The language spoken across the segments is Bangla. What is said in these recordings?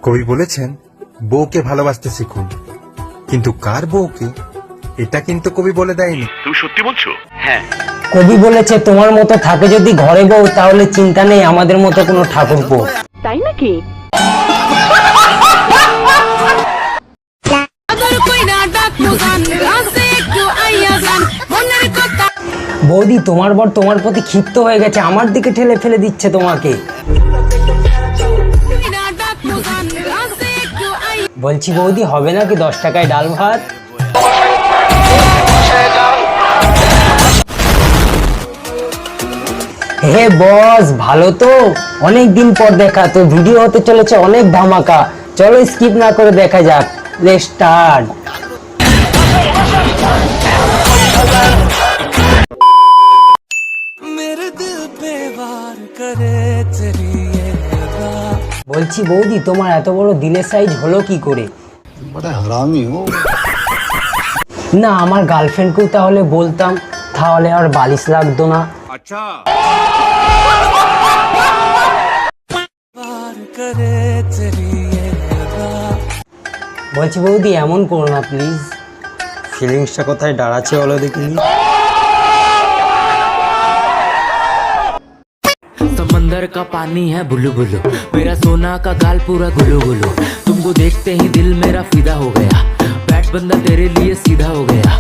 কবি বলেছেন বউকে ভালোবাসতে শিখুন, কিন্তু কার বউকে এটা কিন্তু কবি বলে দেয়নি। তুমি সত্যি বলছো? হ্যাঁ। কবি বলেছে তোমার মতো থাকে যদি ঘরে বউ, তাহলে চিন্তা নেই আমাদের মতো কোনো ঠাকুর বউ। তাই নাকি? বৌদি, তোমার বর তোমার প্রতি ক্ষিপ্ত হয়ে গেছে, আমার দিকে ঠেলে ফেলে দিচ্ছে তোমাকে। বলছি বৌদি, হবে নাকি 10 টাকায় ডাল ভাত? হে বস, ভালো তো? অনেক দিন পর দেখা, তো ভিডিও হতে চলেছে অনেক ধামাকা। চলো স্কিপ না করে দেখা যাক। Let's start. বলছি বৌদি, তোমার এত বড় দিলের সাইজ হলো কি করে? না, আমার গার্লফ্রেন্ডকেও তাহলে বলতাম, তাহলে আর বালিশ লাগতো না। আচ্ছা। বলছি বৌদি, এমন করো না প্লিজ। ফিলিংসটা কোথায় দাঁড়াচ্ছে বলো দেখিনি। समंदर का पानी है बुलु बुलु, मेरा सोना का गाल पूरा गुलु गुलु, तुमको देखते ही दिल मेरा फिदा हो गया, बैट बंदा तेरे लिए सीधा हो गया।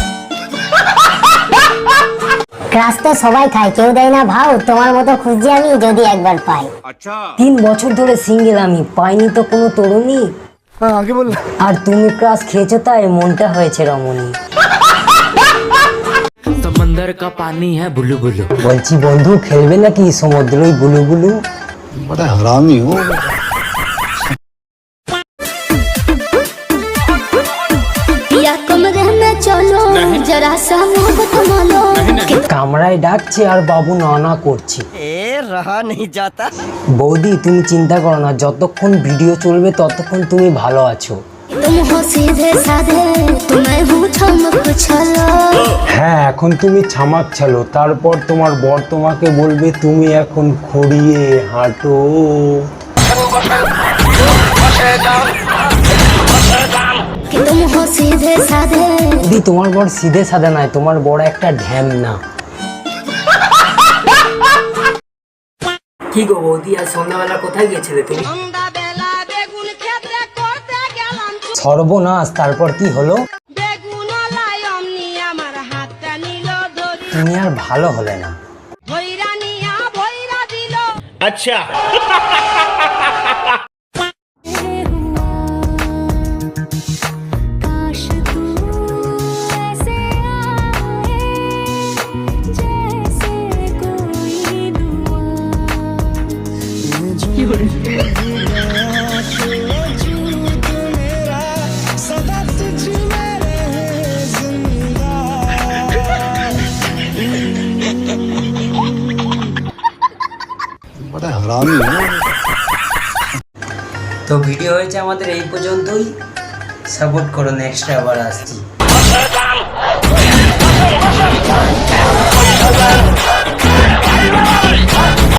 ক্রাশ তো সবাই খায়, কেউ দেয় না ভাও। তোমার মতো খুঁজছি আমি, যদি একবার পাই। আচ্ছা। 3 বছর ধরে সিঙ্গেল আমি, পাইনি তো কোনো তরুণী। আগে বল। আর তুমি ক্রাশ খেয়েছো তাই মনটা হয়েছে রমণী। समंदर का पानी है बुलु बुलु। বলছি বন্ধু, খেলবে নাকি সমুদ্রই বুলু বুলু? বড় হারামি হো। কামরায় ডাকছে আর বাবু নানা করছে। বৌদি, তুমি চিন্তা করো না, যতক্ষণ ভিডিও চলবে ততক্ষণ তুমি ভালো আছো। হ্যাঁ, এখন তুমি ছামাক ছালো, তারপর তোমার বর তোমাকে বলবে তুমি এখন খড়িয়ে হাঁটো। দিদি, তোমার বর সিধে সাদে নয়, তোমার বড় একটা ঢ্যাম না। কি গো বৌদি, আজ সন্ধ্যাবেলা কোথায় গেছিলে তুমি? সর্বনাশ, তারপর কি হলো? তুমি আর ভালো হলে না। আচ্ছা। তো ভিডিও হয়েছে আমাদের এই পর্যন্তই। সাপোর্ট করো, নেক্সট আবার আসছি।